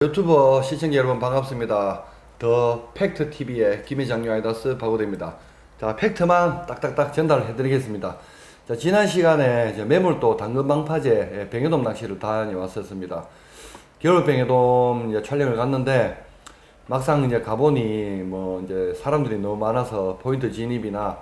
유튜버 시청자 여러분 반갑습니다. 더 팩트TV의 김희장류 아이다스 박우대입니다. 자, 팩트만 딱딱딱 전달해 드리겠습니다. 자, 지난 시간에 이제 매물도 당근방파제 뱅에돔 낚시를 다녀왔었습니다. 겨울 뱅에돔 이제 촬영을 갔는데 막상 이제 가보니 뭐 이제 사람들이 너무 많아서 포인트 진입이나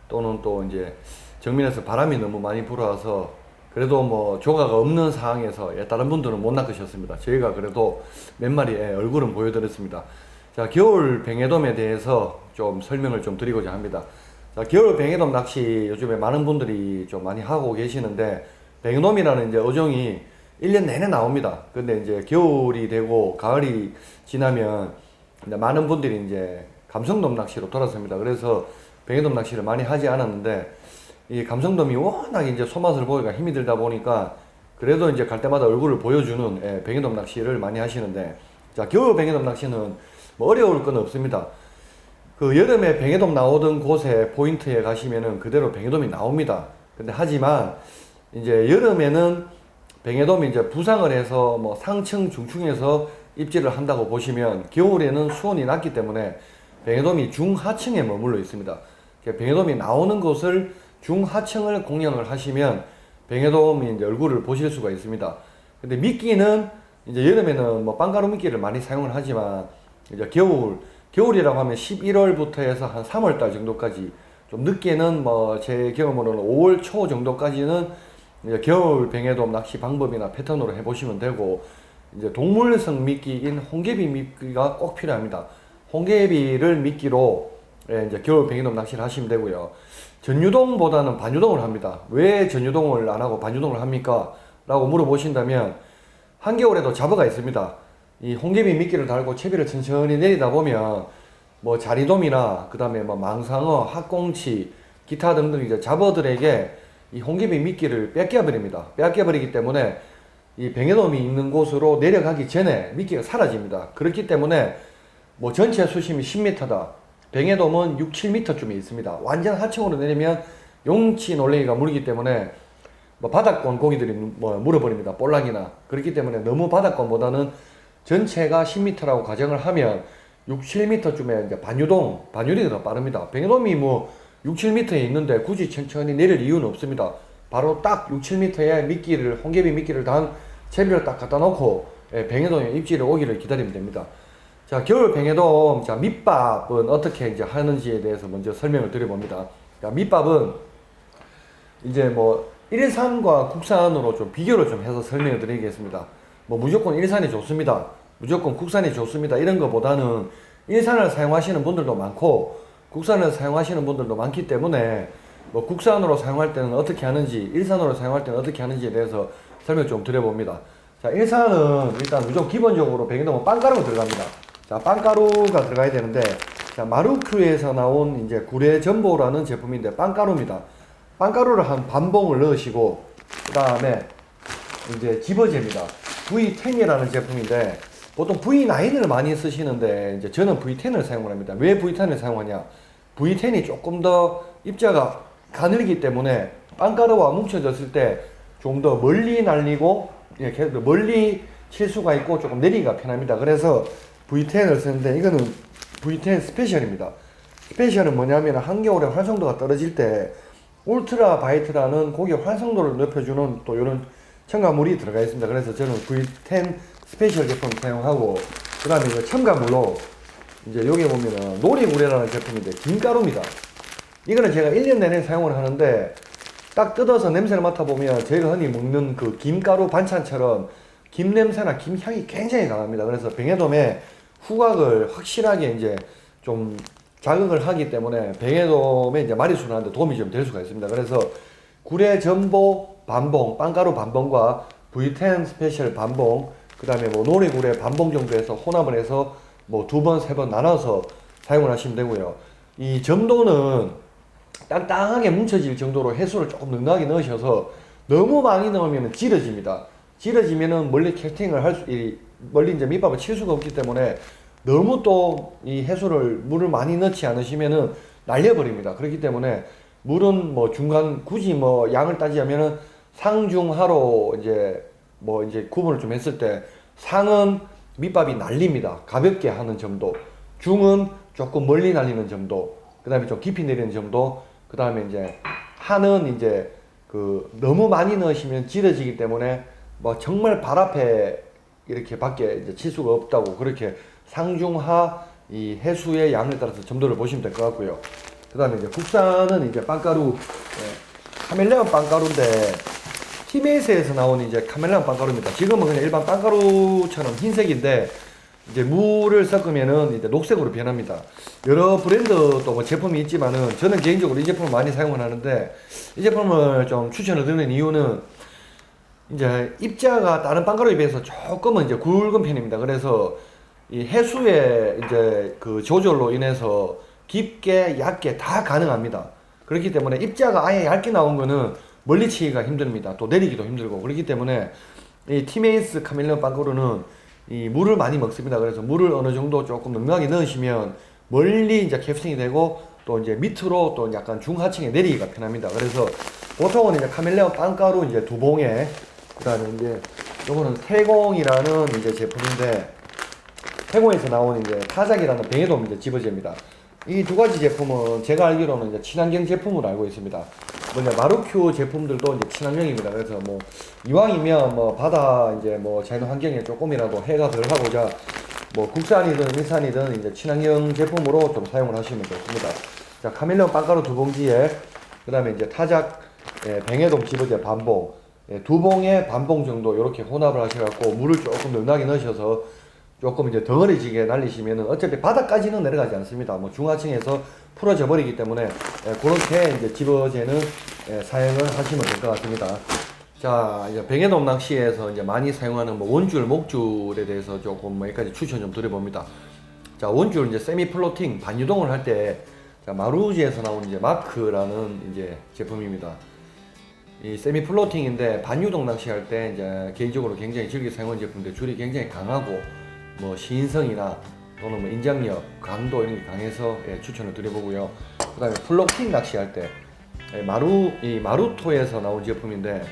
또는 또 이제 정면에서 바람이 너무 많이 불어와서 그래도 뭐 조가가 없는 상황에서 다른 분들은 못 낚으셨습니다. 저희가 그래도 몇 마리의 얼굴은 보여드렸습니다. 자, 겨울 뱅에돔에 대해서 좀 설명을 좀 드리고자 합니다. 자, 겨울 뱅에돔 낚시 요즘에 많은 분들이 좀 많이 하고 계시는데 뱅에돔이라는 이제 어종이 1년 내내 나옵니다. 근데 이제 겨울이 되고 가을이 지나면 이제 많은 분들이 이제 감성돔 낚시로 돌아섭니다. 그래서 뱅에돔 낚시를 많이 하지 않았는데 이 감성돔이 워낙 이제 손맛을 보기가 힘이 들다 보니까 그래도 이제 갈 때마다 얼굴을 보여주는 뱅에돔 낚시를 많이 하시는데, 자, 겨울 뱅에돔 낚시는 뭐 어려울 건 없습니다. 그 여름에 뱅에돔 나오던 곳에 포인트에 가시면은 그대로 뱅에돔이 나옵니다. 근데 하지만 이제 여름에는 뱅에돔이 이제 부상을 해서 뭐 상층 중층에서 입질을 한다고 보시면 겨울에는 수온이 낮기 때문에 뱅에돔이 중하층에 머물러 있습니다. 뱅에돔이 나오는 곳을 중하층을 공략을 하시면 뱅에돔이 이제 얼굴을 보실 수가 있습니다. 근데 미끼는 이제 여름에는 뭐 빵가루 미끼를 많이 사용을 하지만 이제 겨울이라고 하면 11월부터 해서 한 3월달 정도까지, 좀 늦게는 뭐 제 경험으로는 5월 초 정도까지는 이제 겨울 뱅에돔 낚시 방법이나 패턴으로 해보시면 되고, 이제 동물성 미끼인 홍개비 미끼가 꼭 필요합니다. 홍개비를 미끼로 이제 겨울 뱅에돔 낚시를 하시면 되고요. 전유동보다는 반유동을 합니다. 왜 전유동을 안 하고 반유동을 합니까? 라고 물어보신다면 한겨울에도 잡어가 있습니다. 이 홍개비 미끼를 달고 채비를 천천히 내리다 보면 뭐 자리돔이나 그 다음에 뭐 망상어, 학꽁치, 기타 등등 이제 잡어들에게 이 홍개비 미끼를 뺏겨버립니다. 뺏겨버리기 때문에 이 뱅에돔이 있는 곳으로 내려가기 전에 미끼가 사라집니다. 그렇기 때문에 뭐 전체 수심이 10m다. 뱅에돔은 6, 7m쯤에 있습니다. 완전 하층으로 내리면 용치 놀래기가 물기 때문에 뭐 바닥권 고기들이 뭐 물어버립니다. 볼락이나. 그렇기 때문에 너무 바닥권보다는 전체가 10m라고 가정을 하면 6, 7m쯤에 이제 반유리가 더 빠릅니다. 뱅에돔이 뭐 6, 7m에 있는데 굳이 천천히 내릴 이유는 없습니다. 바로 딱 6, 7m에 미끼를, 홍개비 미끼를 단 채비를 딱 갖다 놓고 뱅에돔의 입질이 오기를 기다리면 됩니다. 자, 겨울 뱅에돔, 자, 밑밥은 어떻게 이제 하는지에 대해서 먼저 설명을 드려봅니다. 자, 밑밥은 이제 뭐 일산과 국산으로 좀 비교를 좀 해서 설명을 드리겠습니다. 뭐 무조건 일산이 좋습니다, 무조건 국산이 좋습니다, 이런 것보다는 일산을 사용하시는 분들도 많고 국산을 사용하시는 분들도 많기 때문에 뭐 국산으로 사용할 때는 어떻게 하는지, 일산으로 사용할 때는 어떻게 하는지에 대해서 설명 좀 드려봅니다. 자, 일산은 일단 무조건 기본적으로 뱅에돔은 빵가루가 들어갑니다. 자, 빵가루가 들어가야 되는데, 자, 마루큐에서 나온 이제 구례 전보라는 제품인데 빵가루입니다. 빵가루를 한 반봉을 넣으시고, 그 다음에 이제 집어제입니다. V10이라는 제품인데 보통 V9을 많이 쓰시는데 이제 저는 V10을 사용을 합니다. 왜 V10을 사용하냐? V10이 조금 더 입자가 가늘기 때문에 빵가루와 뭉쳐졌을 때 좀 더 멀리 날리고 이렇게 멀리 칠 수가 있고 조금 내리기가 편합니다. 그래서 V10을 쓰는데 이거는 V10 스페셜입니다. 스페셜은 뭐냐면 한겨울에 활성도가 떨어질 때 울트라 바이트라는 고기의 활성도를 높여주는 또 이런 첨가물이 들어가 있습니다. 그래서 저는 V10 스페셜 제품 사용하고, 그 다음에 이거 첨가물로 이제 여기 보면은 노리구레라는 제품인데 김가루입니다. 이거는 제가 1년 내내 사용을 하는데 딱 뜯어서 냄새를 맡아보면 저희가 흔히 먹는 그 김가루 반찬처럼 김 냄새나 김 향이 굉장히 강합니다. 그래서 뱅에돔의 후각을 확실하게 이제 좀 자극을 하기 때문에 뱅에돔의 이제 마리수를 하는데 도움이 좀 될 수가 있습니다. 그래서 구례 전보 반봉, 빵가루 반봉과 V10 스페셜 반봉, 그 다음에 뭐 노래구례 반봉 정도에서 혼합을 해서 뭐 2번, 3번 나눠서 사용을 하시면 되고요. 이 점도는 땅땅하게 뭉쳐질 정도로 해수를 조금 넉넉하게 넣으셔서 너무 많이 넣으면 질어집니다. 질어지면은 멀리 캐스팅을 멀리 이제 밑밥을 칠 수가 없기 때문에 너무 또 이 해수를 물을 많이 넣지 않으시면은 날려버립니다. 그렇기 때문에 물은 뭐 중간 굳이 뭐 양을 따지자면은 상중하로 이제 뭐 이제 구분을 좀 했을 때 상은 밑밥이 날립니다. 가볍게 하는 점도, 중은 조금 멀리 날리는 점도, 그 다음에 좀 깊이 내리는 점도, 그 다음에 이제 하는 이제 그 너무 많이 넣으시면 질어지기 때문에 뭐 정말 발 앞에 이렇게 밖에 이제 칠 수가 없다고, 그렇게 상중하 이 해수의 양에 따라서 점도를 보시면 될 것 같고요. 그 다음에 이제 국산은 이제 빵가루, 카멜레온 빵가루인데 티베이스에서 나온 이제 카멜레온 빵가루입니다. 지금은 그냥 일반 빵가루처럼 흰색인데 이제 물을 섞으면은 이제 녹색으로 변합니다. 여러 브랜드 또 뭐 제품이 있지만은 저는 개인적으로 이 제품을 많이 사용을 하는데, 이 제품을 좀 추천을 드리는 이유는 이제 입자가 다른 빵가루에 비해서 조금은 이제 굵은 편입니다. 그래서 이 해수의 이제 그 조절로 인해서 깊게 얇게 다 가능합니다. 그렇기 때문에 입자가 아예 얇게 나온 거는 멀리 치기가 힘듭니다. 또 내리기도 힘들고, 그렇기 때문에 이 티메이스 카멜레온 빵가루는 이 물을 많이 먹습니다. 그래서 물을 어느 정도 조금 넉넉하게 넣으시면 멀리 이제 캡싱이 되고, 또 이제 밑으로 또 약간 중하층에 내리기가 편합니다. 그래서 보통은 이제 카멜레온 빵가루 이제 2봉에, 그 다음에 이제 요거는 태공이라는 이제 제품인데, 태공에서 나온 이제 타작이라는 병에도 이제 집어집니다. 이 두 가지 제품은 제가 알기로는 이제 친환경 제품으로 알고 있습니다. 뭐냐, 마루큐 제품들도 이제 친환경입니다. 그래서 뭐 이왕이면 뭐 바다 이제 뭐 자연 환경에 조금이라도 해가 덜 하고자 뭐 국산이든 일산이든 이제 친환경 제품으로 좀 사용을 하시면 좋습니다. 자, 카멜레온 빵가루 2봉지에, 그 다음에 이제 타작 뱅에돔 집어제 반봉, 2봉에 반봉 정도 이렇게 혼합을 하셔갖고 물을 조금 넉넉하게 넣으셔서 조금 이제 덩어리지게 날리시면은 어차피 바닥까지는 내려가지 않습니다. 뭐 중하층에서 풀어져 버리기 때문에 그렇게 이제 집어제는 사용을 하시면 될 것 같습니다. 자, 이제 뱅에돔 낚시에서 이제 많이 사용하는 뭐 원줄, 목줄에 대해서 조금 뭐 여기까지 추천 좀 드려봅니다. 자, 원줄 이제 세미 플로팅 반유동을 할 때, 자, 마루지에서 나온 이제 마크라는 이제 제품입니다. 이 세미 플로팅인데 반유동 낚시할 때 이제 개인적으로 굉장히 즐겨 사용하는 제품인데 줄이 굉장히 강하고 뭐 시인성이나 또는 뭐 인장력, 강도 이런 게 강해서 추천을 드려보고요. 그 다음에 플로팅 낚시할 때 이 마루토에서 나온 제품인데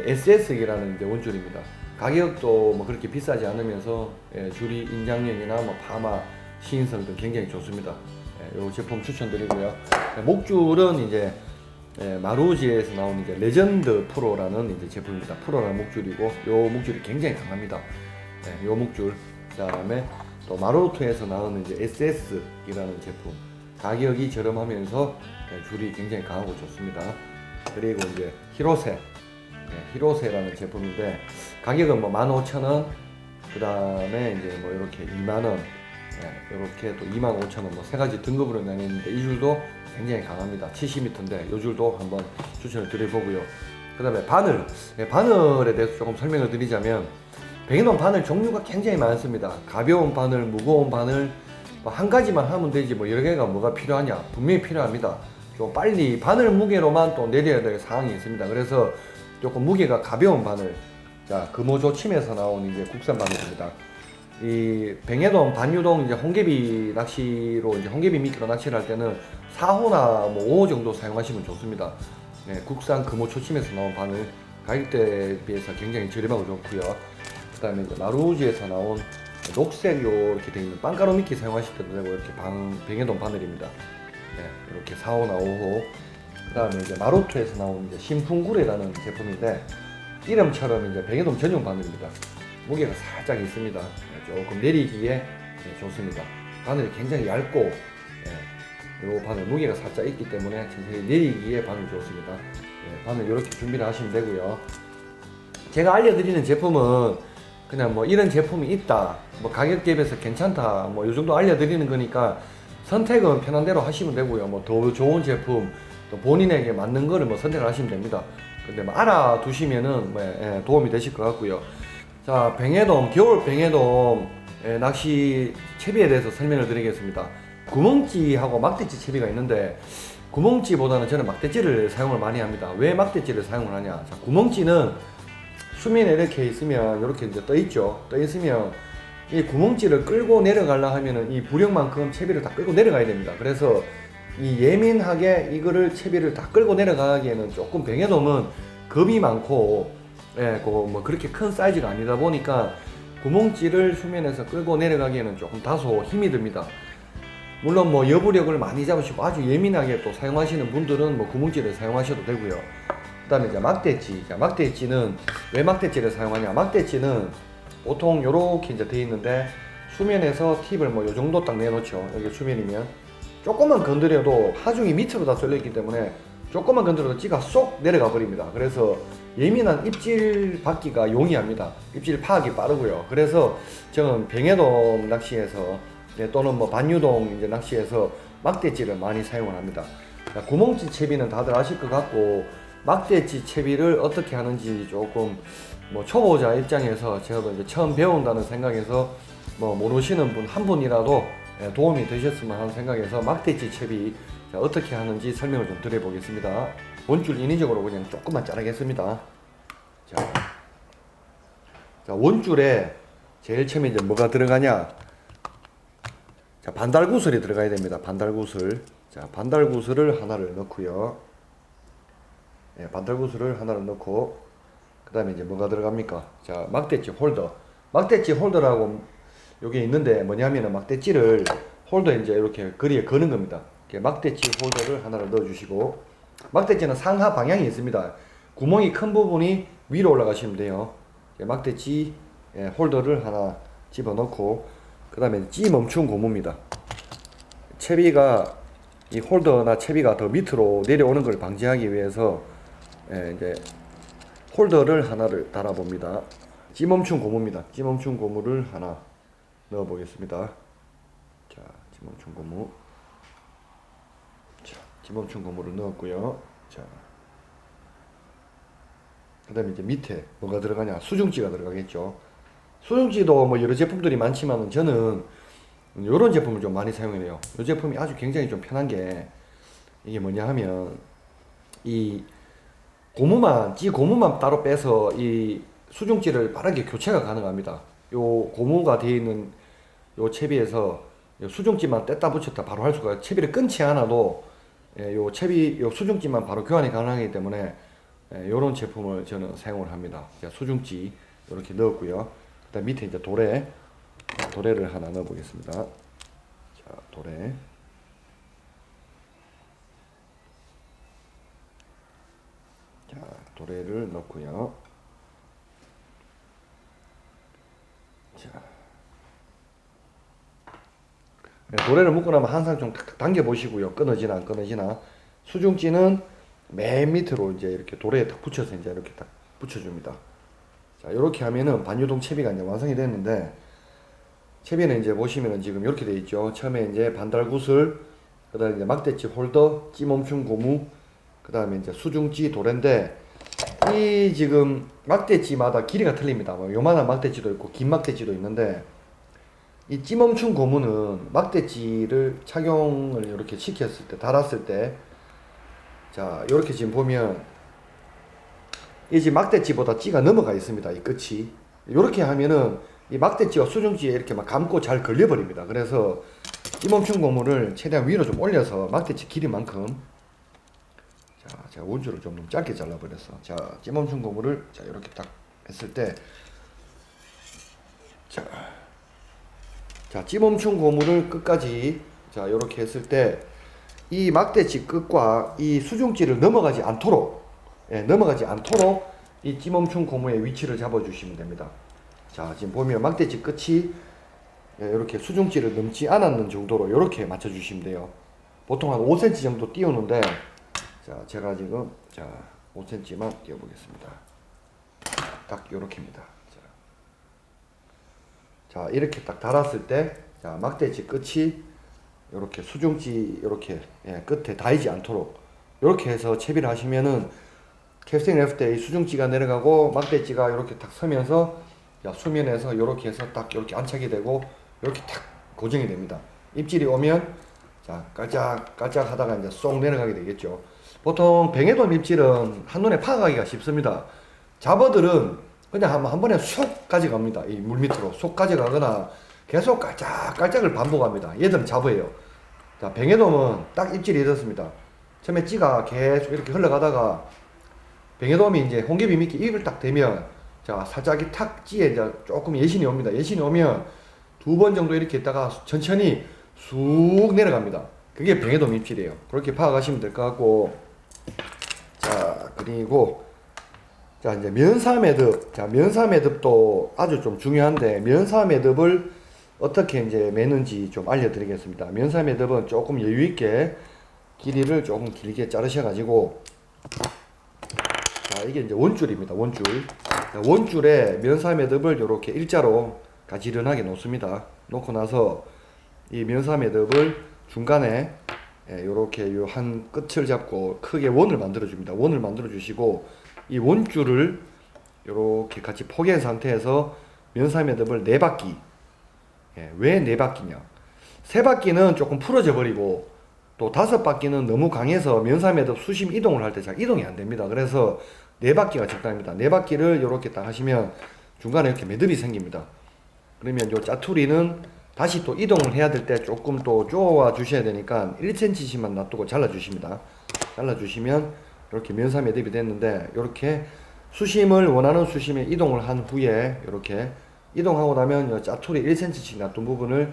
SS이라는 이제 원줄입니다. 가격도 뭐 그렇게 비싸지 않으면서 줄이 인장력이나 뭐 파마, 시인성 등 굉장히 좋습니다. 이 제품 추천드리고요. 목줄은 이제 마루지에서 나온 이제 레전드 프로라는 이제 제품입니다. 프로라는 목줄이고, 요 목줄이 굉장히 강합니다. 요 목줄. 그다음에 또 마루토에서 나오는 이제 SS이라는 제품. 가격이 저렴하면서 줄이 굉장히 강하고 좋습니다. 그리고 이제 히로세, 히로세라는 제품인데 가격은 뭐 15,000원, 그다음에 이제 뭐 이렇게 2만원, 이렇게 또 25,000원, 뭐 세 가지 등급으로 나뉘는데 이 줄도 굉장히 강합니다. 70m인데 이 줄도 한번 추천을 드려보고요. 그 다음에 바늘, 바늘에 대해서 조금 설명을 드리자면 뱅에돔 바늘 종류가 굉장히 많습니다. 가벼운 바늘, 무거운 바늘, 뭐 한 가지만 하면 되지 뭐 여러 개가 뭐가 필요하냐? 분명히 필요합니다. 좀 빨리 바늘 무게로만 또 내려야 될 사항이 있습니다. 그래서 조금 무게가 가벼운 바늘, 자, 금호조침에서 나온 이제 국산 바늘입니다. 이 뱅에돔 반유동 이제 홍개비 낚시로 이제 홍개비 미끼로 낚시를 할 때는 4호나 뭐 5호 정도 사용하시면 좋습니다. 국산 금호초침에서 나온 바늘, 가격대에 비해서 굉장히 저렴하고 좋고요. 그다음에 이제 마루지에서 나온 녹색 이렇게 되어 있는 빵가루 미끼 사용하실 때도 되고, 이렇게 뱅에돔 바늘입니다. 이렇게 4호나 5호. 그다음에 이제 마루토에서 나온 이제 신풍구레라는 제품인데 이름처럼 이제 뱅에돔 전용 바늘입니다. 무게가 살짝 있습니다. 조금 내리기에 좋습니다. 바늘이 굉장히 얇고, 이 바늘 무게가 살짝 있기 때문에 천천히 내리기에 바늘 좋습니다. 바늘 이렇게 준비를 하시면 되고요. 제가 알려드리는 제품은 그냥 뭐 이런 제품이 있다, 뭐 가격 대비해서 괜찮다, 뭐 이 정도 알려드리는 거니까 선택은 편한 대로 하시면 되고요. 뭐 더 좋은 제품, 또 본인에게 맞는 거를 뭐 선택을 하시면 됩니다. 근데 뭐 알아두시면은 도움이 되실 것 같고요. 자, 뱅에돔, 겨울 뱅에돔 낚시 채비에 대해서 설명을 드리겠습니다. 구멍찌하고 막대찌 채비가 있는데 구멍찌보다는 저는 막대찌를 사용을 많이 합니다. 왜 막대찌를 사용을 하냐? 자, 구멍찌는 수면에 이렇게 있으면 이렇게 이제 떠 있죠. 떠 있으면 이 구멍찌를 끌고 내려가려 하면은 이 부력만큼 채비를 다 끌고 내려가야 됩니다. 그래서 이 예민하게 이거를 채비를 다 끌고 내려가기에는 조금 뱅에돔은 겁이 많고, 뭐 그렇게 큰 사이즈가 아니다 보니까 구멍찌를 수면에서 끌고 내려가기에는 조금 다소 힘이 듭니다. 물론 뭐 여부력을 많이 잡으시고 아주 예민하게 또 사용하시는 분들은 뭐 구멍찌를 사용하셔도 되고요. 그 다음에 이제 막대찌. 막대찌는 왜 막대찌를 사용하냐? 막대찌는 보통 요렇게 이제 되어 있는데 수면에서 팁을 뭐 요 정도 딱 내놓죠. 여기 수면이면 조금만 건드려도 하중이 밑으로 다 쏠려 있기 때문에 조금만 건드려도 찌가 쏙 내려가 버립니다. 그래서 예민한 입질 받기가 용이합니다. 입질 파악이 빠르고요. 그래서 저는 뱅에돔 낚시에서 또는 뭐 반유동 이제 낚시에서 막대찌를 많이 사용을 합니다. 구멍찌 채비는 다들 아실 것 같고 막대찌 채비를 어떻게 하는지 조금 뭐 초보자 입장에서 제가 이제 처음 배운다는 생각에서 뭐 모르시는 분 한 분이라도 도움이 되셨으면 하는 생각에서 막대찌 채비 어떻게 하는지 설명을 좀 드려보겠습니다. 원줄 인위적으로 그냥 조금만 자르겠습니다. 자, 원줄에 제일 처음에 이제 뭐가 들어가냐? 자, 반달구슬이 들어가야 됩니다. 반달구슬. 자, 반달구슬을 하나를 넣고요. 예, 반달구슬을 하나를 넣고, 그 다음에 이제 뭐가 들어갑니까? 자, 막대찌 홀더. 막대찌 홀더라고 요게 있는데 뭐냐면은 막대찌를 홀더에 이제 이렇게 거리에 거는 겁니다. 막대찌 홀더를 하나를 넣어주시고, 막대찌는 상하 방향이 있습니다. 구멍이 큰 부분이 위로 올라가시면 돼요. 막대찌 홀더를 하나 집어넣고, 그 다음에 찌 멈춘 고무입니다. 채비가 이 홀더나 채비가 더 밑으로 내려오는 걸 방지하기 위해서 이제 홀더를 하나를 달아봅니다. 찌 멈춘 고무입니다. 찌 멈춘 고무를 하나 넣어 보겠습니다. 자, 찌 멈춘 고무. 자, 찌 멈춘 고무를 넣었고요. 자, 그 다음에 이제 밑에 뭐가 들어가냐? 수중찌가 들어가겠죠. 수중찌도 뭐 여러 제품들이 많지만 저는 이런 제품을 좀 많이 사용해요. 이 제품이 아주 굉장히 좀 편한 게 이게 뭐냐 하면 이 고무만 찌 고무만 따로 빼서 이 수중찌를 빠르게 교체가 가능합니다. 요 고무가 되어 있는 요 채비에서 요 수중찌만 뗐다 붙였다 바로 할 수가, 채비를 끊지 않아도 요 채비 요 수중찌만 바로 교환이 가능하기 때문에 요런 제품을 저는 사용을 합니다. 자, 수중찌 이렇게 넣었고요. 그다음 밑에 이제 도래를 하나 넣어 보겠습니다. 자, 도래. 자, 도래를 넣고요. 자, 도래를 묶고 나면 항상 좀 당겨 보시고요. 끊어지나 안 끊어지나. 수중찌는 맨 밑으로 이제 이렇게 도래에 딱 붙여서 이제 이렇게 딱 붙여줍니다. 자, 이렇게 하면은 반유동 채비가 이제 완성이 됐는데, 채비는 이제 보시면은 지금 이렇게 되어 있죠. 처음에 이제 반달구슬, 그 다음에 이제 막대찌 홀더, 찌 멈춘 고무, 그 다음에 이제 수중찌 도래인데, 이 지금 막대찌마다 길이가 틀립니다. 뭐 요만한 막대찌도 있고 긴 막대찌도 있는데, 이 찌 멈춘 고무는 막대찌를 착용을 이렇게 시켰을 때, 달았을 때, 자, 이렇게 지금 보면 이 지금 막대찌보다 찌가 넘어가 있습니다. 이 끝이. 이렇게 하면은 이 막대찌와 수중찌에 이렇게 막 감고 잘 걸려버립니다. 그래서 찌 멈춘 고무를 최대한 위로 좀 올려서 막대찌 길이만큼, 자, 제가 원줄을 좀 짧게 잘라버렸어. 자, 찌 멈춘 고무를 자 이렇게 딱 했을 때, 자, 찌 멈춘 고무를 끝까지 자 이렇게 했을 때 이 막대찌 끝과 이 수중찌를 넘어가지 않도록 이 찌 멈춘 고무의 위치를 잡아주시면 됩니다. 자, 지금 보면 막대찌 끝이 이렇게 수중찌를 넘지 않았는 정도로 이렇게 맞춰주시면 돼요. 보통 한 5cm 정도 띄우는데, 자, 제가 지금 자 5cm만 띄워보겠습니다. 딱 이렇게입니다. 자, 이렇게 딱 달았을 때, 자, 막대찌 끝이 이렇게 수중찌 이렇게 끝에 닿이지 않도록 이렇게 해서 채비를 하시면은 캐스팅을 했을 때 이 수중찌가 내려가고 막대찌가 이렇게 딱 서면서, 자, 수면에서 이렇게 해서 딱 이렇게 안착이 되고 이렇게 딱 고정이 됩니다. 입질이 오면 자 깔짝깔짝 하다가 이제 쏙 내려가게 되겠죠. 보통 뱅에돔 입질은 한눈에 파악하기가 쉽습니다. 잡어들은 그냥 한 번에 쏙 가져갑니다. 이 물 밑으로 쏙 가져가거나 계속 깔짝깔짝을 반복합니다. 얘들은 잡어예요. 자, 뱅에돔은 딱 입질이 됐습니다. 처음에 찌가 계속 이렇게 흘러가다가 뱅에돔이 이제 홍개비 미끼 입을 딱 대면 자, 살짝 이 탁지에 이제 조금 예신이 옵니다. 예신이 오면 2번 정도 이렇게 있다가 천천히 쑥 내려갑니다. 그게 병해돔 입질이에요. 그렇게 파악하시면 될 것 같고, 자, 그리고 자, 이제 면사 매듭. 자, 면사 매듭도 아주 좀 중요한데, 면사 매듭을 어떻게 이제 매는지 좀 알려드리겠습니다. 면사 매듭은 조금 여유 있게 길이를 조금 길게 자르셔가지고, 자, 이게 이제 원줄입니다. 원줄. 자, 원줄에 면사 매듭을 이렇게 일자로 가지런하게 놓습니다. 놓고 나서 이 면사 매듭을 중간에 이렇게 요 한 끝을 잡고 크게 원을 만들어 줍니다. 원을 만들어 주시고, 이 원줄을 이렇게 같이 포개한 상태에서 면사 매듭을 4바퀴. 왜 4바퀴냐? 3바퀴는 조금 풀어져 버리고, 또 5바퀴는 너무 강해서 면사 매듭 수심 이동을 할 때 잘 이동이 안 됩니다. 그래서 4바퀴가 적당합니다. 4바퀴를 이렇게 딱 하시면 중간에 이렇게 매듭이 생깁니다. 그러면 요 짜투리는 다시 또 이동을 해야 될 때 조금 또 쪼아 주셔야 되니까 1cm씩만 놔두고 잘라 주십니다. 잘라 주시면 이렇게 면사 매듭이 됐는데, 이렇게 수심을 원하는 수심에 이동을 한 후에 이렇게 이동하고 나면 요 짜투리 1cm씩 놔둔 부분을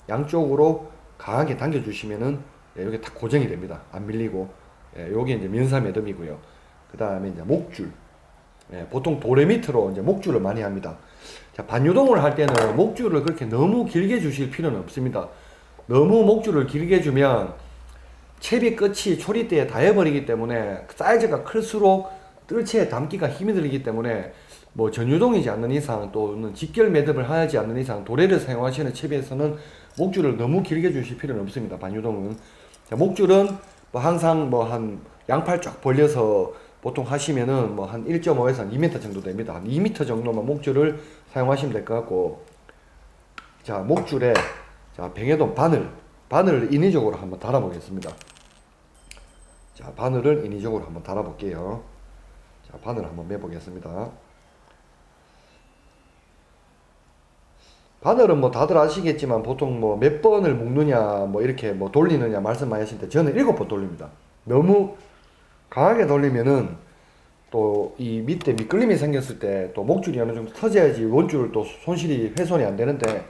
양쪽으로 강하게 당겨 주시면은 이렇게 딱 고정이 됩니다. 안 밀리고. 요게 이제 면사 매듭이고요. 그 다음에 이제 목줄. 보통 도레 밑으로 이제 목줄을 많이 합니다. 자, 반유동을 할 때는 목줄을 그렇게 너무 길게 주실 필요는 없습니다. 너무 목줄을 길게 주면 채비 끝이 초리대에 닿아버리기 때문에 사이즈가 클수록 뜰채에 담기가 힘이 들기 때문에 뭐 전유동이지 않는 이상, 또는 직결 매듭을 하지 않는 이상 도레를 사용하시는 채비에서는 목줄을 너무 길게 주실 필요는 없습니다. 반유동은. 자, 목줄은 뭐 항상 뭐 한 양팔 쫙 벌려서 보통 하시면은 뭐 한 1.5에서 한 2m 정도 됩니다. 한 2m 정도만 목줄을 사용하시면 될 것 같고, 자, 목줄에 자, 병해돔 바늘을 인위적으로 한번 달아 보겠습니다. 자, 바늘을 인위적으로 한번 달아 볼게요. 자, 바늘 한번 매 보겠습니다. 바늘은 뭐 다들 아시겠지만 보통 뭐 몇 번을 묶느냐 뭐 이렇게 뭐 돌리느냐 말씀 많이 하시는데, 저는 7번 돌립니다. 너무 강하게 돌리면은 또 이 밑에 미끌림이 생겼을 때 또 목줄이 어느 정도 터져야지 원줄 또 손실이 훼손이 안 되는데,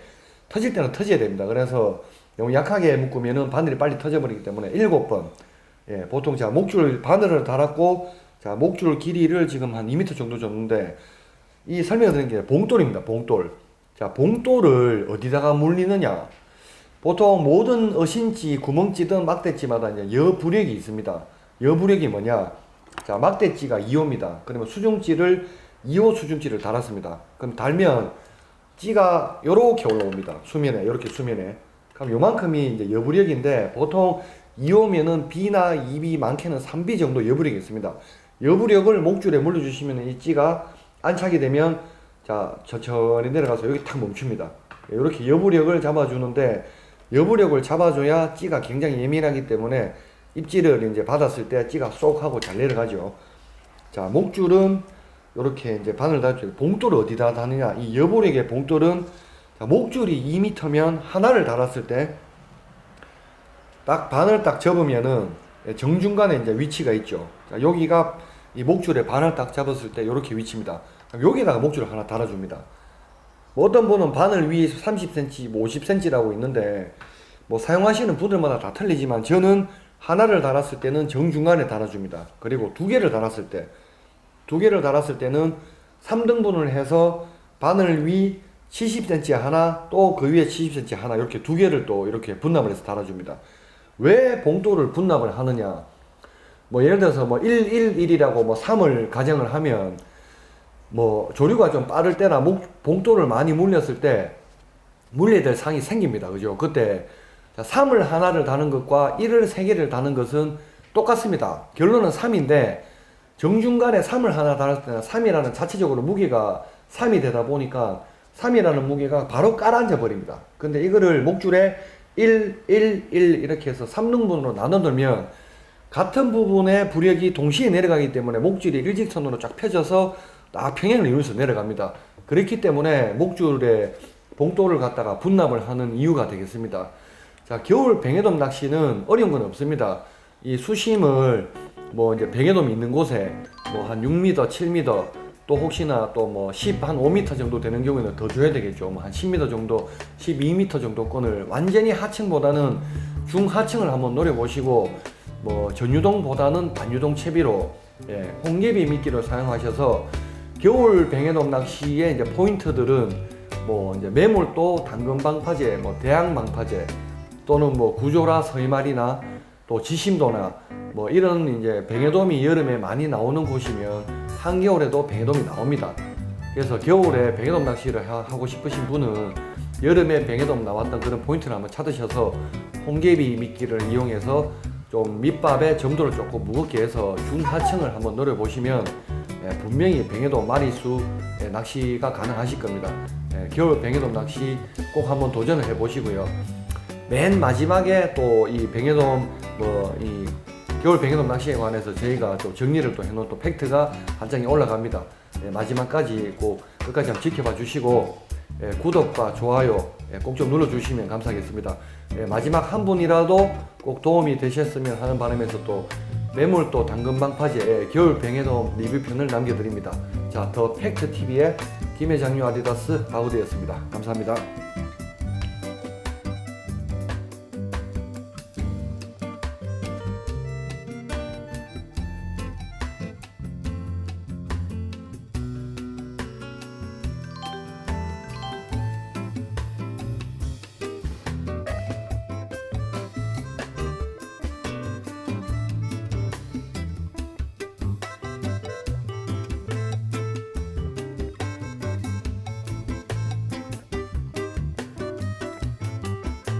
터질 때는 터져야 됩니다. 그래서 너무 약하게 묶으면은 바늘이 빨리 터져버리기 때문에 7번. 보통 자, 목줄 바늘을 달았고, 자, 목줄 길이를 지금 한 2m 정도 줬는데, 이 설명을 드린 게 봉돌입니다. 봉돌. 자, 봉돌을 어디다가 물리느냐? 보통 모든 어신지, 구멍찌든 막대찌마다 이제 여부력이 있습니다. 여부력이 뭐냐? 자, 막대찌가 2호입니다. 그러면 수중찌를 2호 수중찌를 달았습니다. 그럼 달면 찌가 요렇게 올라옵니다. 수면에, 이렇게 수면에. 그럼 요만큼이 이제 여부력인데, 보통 2호면은 B나 2B, 많게는 3B 정도 여부력이 있습니다. 여부력을 목줄에 물려주시면 이 찌가 안착이 되면, 자, 천천히 내려가서 여기 탁 멈춥니다. 이렇게 여부력을 잡아주는데, 여부력을 잡아줘야 찌가 굉장히 예민하기 때문에 입질을 이제 받았을 때 찌가 쏙 하고 잘 내려가죠. 자, 목줄은 이렇게 이제 바늘 달죠. 봉돌을 어디다 다느냐? 이 여부력의 봉돌은, 자, 목줄이 2m면 하나를 달았을 때 딱 바늘 딱 접으면은 정중간에 이제 위치가 있죠. 자, 여기가 이 목줄에 바늘 딱 잡았을 때 이렇게 위치입니다. 여기다가 목줄을 하나 달아줍니다. 뭐 어떤 분은 바늘 위에 30cm, 뭐 50cm라고 있는데, 뭐 사용하시는 분들마다 다 틀리지만 저는 하나를 달았을 때는 정중간에 달아줍니다. 그리고 2개를 달았을 때는 3등분을 해서 바늘 위 70cm 하나, 또 그 위에 70cm 하나, 이렇게 2개를 또 이렇게 분납을 해서 달아줍니다. 왜 봉돌을 분납을 하느냐? 뭐 예를 들어서 뭐 111이라고 뭐 3을 가정을 하면, 뭐 조류가 좀 빠를 때나 봉돌을 많이 물렸을 때 물려야 될 상이 생깁니다. 그죠? 그때 3을 하나를 다는 것과 1을 3개를 다는 것은 똑같습니다. 결론은 3인데, 정중간에 3을 하나 달았을 때는 3이라는 자체적으로 무게가 3이 되다 보니까 3이라는 무게가 바로 깔아앉아 버립니다. 근데 이거를 목줄에 1, 1, 1 이렇게 해서 3등분으로 나눠 들면 같은 부분의 부력이 동시에 내려가기 때문에 목줄이 일직선으로 쫙 펴져서 딱 평행을 이루면서 내려갑니다. 그렇기 때문에 목줄에 봉돌을 갖다가 분납을 하는 이유가 되겠습니다. 자, 겨울 병해돔 낚시는 어려운 건 없습니다. 이 수심을 뭐 이제 병해돔이 있는 곳에 뭐 한 6m, 7m, 또 혹시나 또 뭐 10 한 5m 정도 되는 경우에는 더 줘야 되겠죠. 뭐 한 10m 정도, 12m 정도 끈을 완전히 하층보다는 중하층을 한번 노려보시고, 뭐 전유동보다는 반유동 채비로 홍개비 미끼를 사용하셔서 겨울 뱅에돔 낚시의 이제 포인트들은 뭐 이제 매몰도 당근 방파제, 뭐 대양 방파제 또는 뭐 구조라 서이말이나 또 지심도나 뭐 이런 이제 뱅에돔이 여름에 많이 나오는 곳이면 한겨울에도 뱅에돔이 나옵니다. 그래서 겨울에 뱅에돔 낚시를 하고 싶으신 분은 여름에 뱅에돔 나왔던 그런 포인트를 한번 찾으셔서 홍개비 미끼를 이용해서 좀 밑밥의 점도를 조금 무겁게 해서 중하층을 한번 노려보시면 분명히 뱅에돔 마리수 낚시가 가능하실 겁니다. 겨울 뱅에돔 낚시 꼭 한번 도전을 해보시고요. 맨 마지막에 또 이 뱅에돔 이 겨울 뱅에돔 낚시에 관해서 저희가 또 정리를 또 해놓은 또 팩트가 한 장이 올라갑니다. 마지막까지 꼭 끝까지 한번 지켜봐 주시고 구독과 좋아요 꼭 좀 눌러주시면 감사하겠습니다. 마지막 한 분이라도 꼭 도움이 되셨으면 하는 바람에서 또 매물 또 당근방파제 겨울 뱅에돔 리뷰편을 남겨드립니다. 자, 더 팩트TV의 김해장류 아디다스 바우드였습니다. 감사합니다.